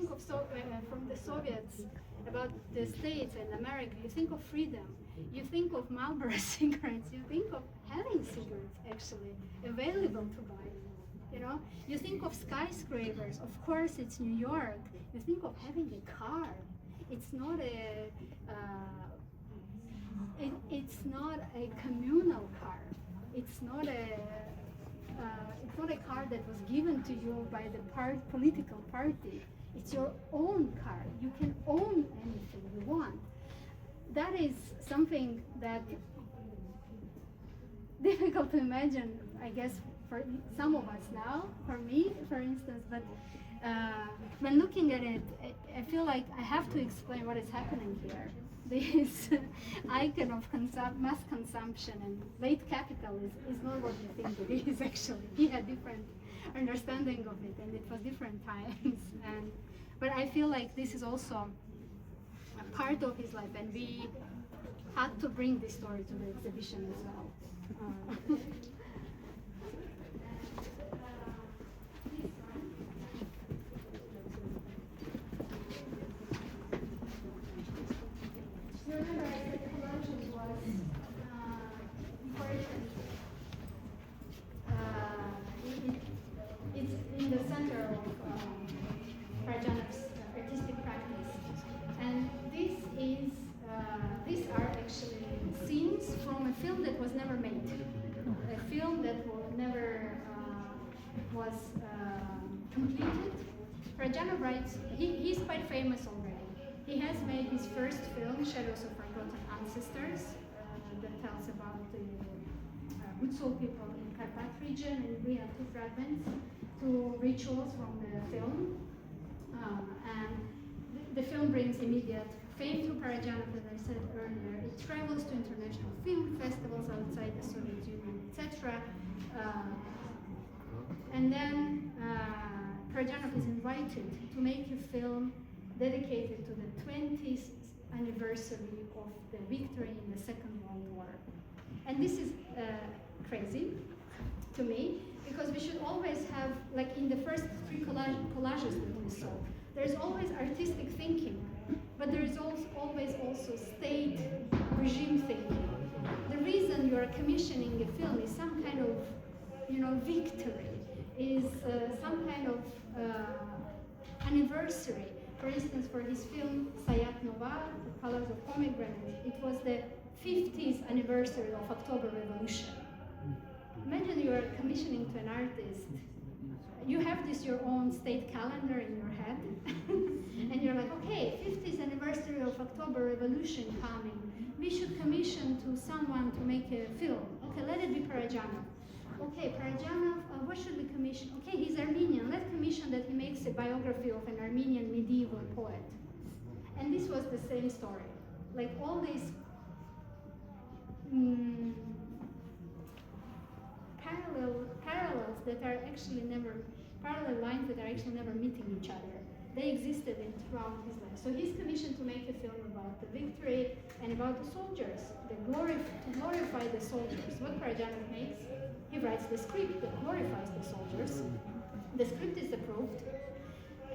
think of from the Soviets about the States and America, you think of freedom, you think of Marlboro cigarettes, you think of having cigarettes actually available to buy. You know, you think of skyscrapers. Of course, it's New York. You think of having a car. It's not a it's not a communal car. It's not a car that was given to you by the political party. It's your own car. You can own anything you want. That is something that difficult to imagine, I guess, for some of us now, for me, for instance, but when looking at it, I feel like I have to explain what is happening here. This icon of mass consumption and late capitalism is not what you think it is, actually. He had different understanding of it, and it was different times. But I feel like this is also a part of his life, and we had to bring this story to the exhibition as well. You remember the collage was important. It's in the center of Parajanov's artistic practice, and these are actually scenes from a film that was never made, a film that never was completed. Parajanov writes, he's quite famous already. He has made his first film, Shadows of Forgotten Ancestors, that tells about the Gutsul people in Karpat region, and we have two fragments, two rituals from the film. And the film brings immediate fame to Parajanov, as I said earlier. It travels to international film festivals outside the Soviet Union, etc. And then Parajanov is invited to make a film dedicated to the 20th anniversary of the victory in the Second World War. And this is crazy to me, because we should always have, like in the first three collages that we saw, there's always artistic thinking, but there is always also state regime thinking. The reason you are commissioning a film is some kind of, victory, is some kind of anniversary. For instance, for his film Sayat Nova, The Colors of Pomegranate, it was the 50th anniversary of October Revolution. Imagine you are commissioning to an artist. You have your own state calendar in your head, and you're like, okay, 50th anniversary of October Revolution coming. We should commission to someone to make a film. Okay, let it be Parajanov. Okay, Parajanov, what should we commission? Okay, he's Armenian. Let's commission that he makes a biography of an Armenian medieval poet. And this was the same story. Like all these parallels that are actually never, parallel lines that are actually never meeting each other. They existed throughout his life. So he's commissioned to make a film about the victory and about the soldiers, to glorify the soldiers. What Parajanov makes, he writes the script that glorifies the soldiers. The script is approved.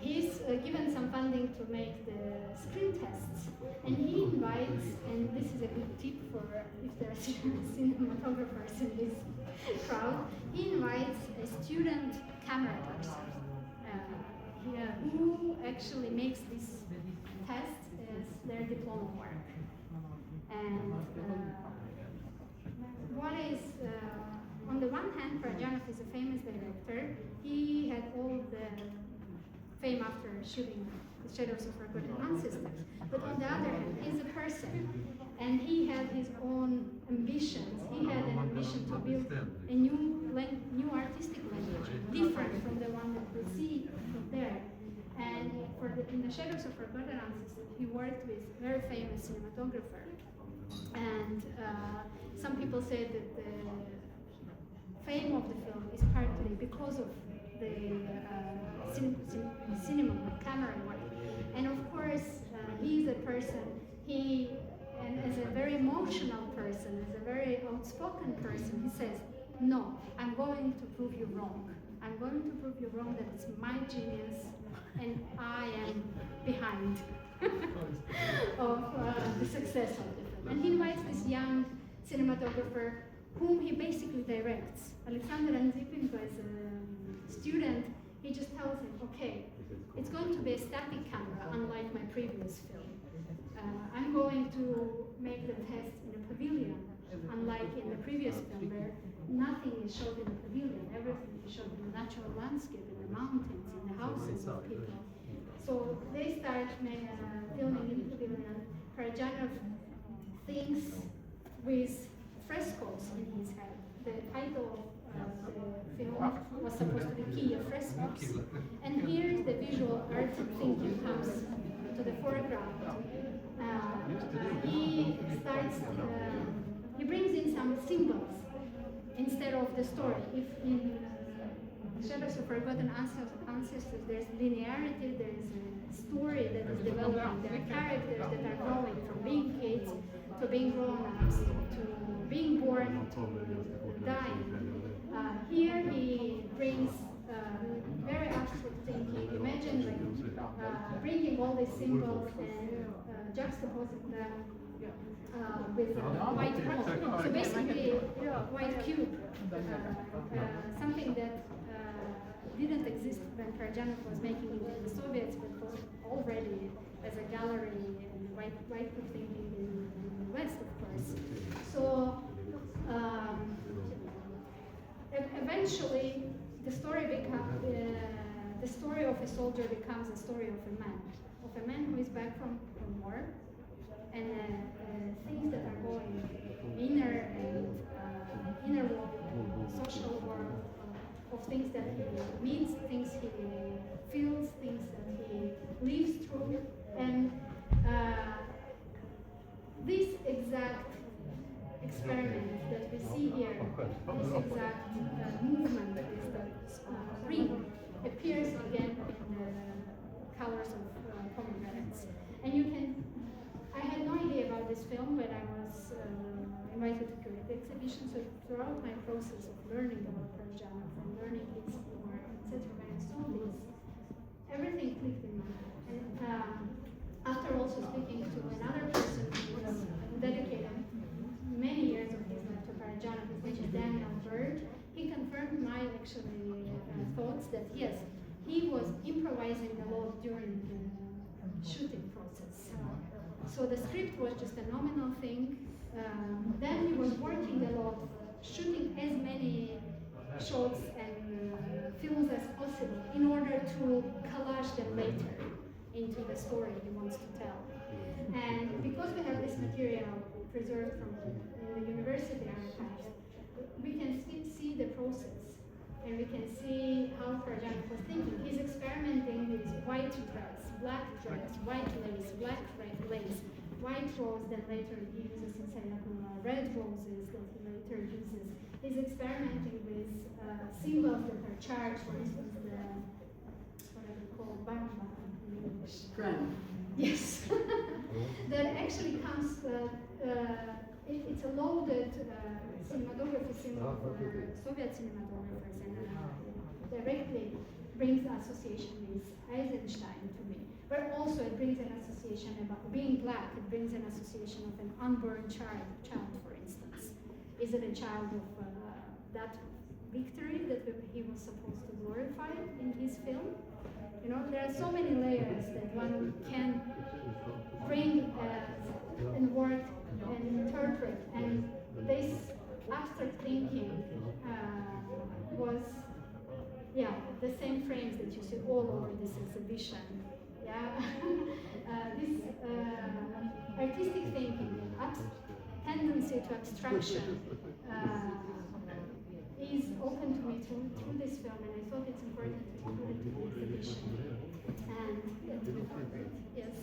He's given some funding to make the screen tests, and he invites, and this is a good tip for if there are cinematographers in this crowd, he invites a student camera person who actually makes this test as their diploma work. And what is, on the one hand, Parajanov is a famous director. He had all the fame after shooting The Shadows of Forgotten Ancestors. But on the other hand, he's a person, and he had his own ambitions. He had an ambition to build a new artistic language, different from the one that we see there. And in The Shadows of Forgotten Ancestors, he worked with a very famous cinematographer. And some people say that the fame of the film is partly because of the cinema, camera work. And of course, he's a person, and as a very emotional person, as a very outspoken person, he says, no, I'm going to prove you wrong. I'm going to prove you wrong, that it's my genius, and I am behind of the success of the film. And he invites this young cinematographer whom he basically directs. Alexander Anzipenko, as a student, he just tells him, okay, it's going to be a static camera, unlike my previous film. I'm going to make the test in a pavilion, unlike in the previous film where nothing is showed in the pavilion, everything is showed in the natural landscape, in the mountains, in the houses of people. So they start filming in the pavilion. Parajanov thinks with frescoes in his head. The title of the film was supposed to be Key of Frescoes. And here the visual art thinking comes to the foreground. He brings in some symbols instead of the story. If in Shadows of Forgotten Ancestors there's linearity, there's a story that is developing, there are characters that are growing from being kids to being grown-ups, to being born, to dying. Here he brings very abstract thinking. Imagine bringing all these symbols and juxtaposing them with white hole. So basically, white cube, something that didn't exist when Parajanov was making it in the Soviets, but was already as a gallery and white cube thinking in the West, of course. So eventually, the story of a soldier becomes a story of a man who is back from war, and things that are going inner world, social world, of things that he meets, things he feels, things that he lives through, and this exact experiment that we see here, this exact movement, this ring, appears again in the colors of pomegranates. And you can, I had no idea about this film when I was invited to curate the exhibition, so throughout my process of learning about Parajanov and learning his humor, etc., when I saw this, everything clicked in my head. And after also speaking to another person who was dedicated many years of his life to Parajanov, his name is Daniel Bird, he confirmed my thoughts that yes, he was improvising a lot during the shooting process. So the script was just a nominal thing. Then he was working a lot, shooting as many shots and films as possible in order to collage them later into the story he wants to tell. And because we have this material preserved from the university archives, we can see the process, and we can see how Parajanov was thinking. He's experimenting with white dress, white lace, black lace, white rose that later he uses in Sayakula, red roses that he later uses. He's experimenting with symbols that are charged, for instance, what are they called, bamba in English. Strand. Yes. That actually comes, it's a loaded cinematography symbol for Soviet cinematographers, and directly brings association with Eisenstein to me. But also it brings an association about being black, it brings an association of an unborn child, for instance. Is it a child of that victory that he was supposed to glorify in his film? You know, there are so many layers that one can bring and work and interpret, and this abstract thinking was, the same frames that you see all over this exhibition. This artistic thinking, tendency to abstraction is open to me through this film, and I thought it's important to include it in the exhibition. And yes.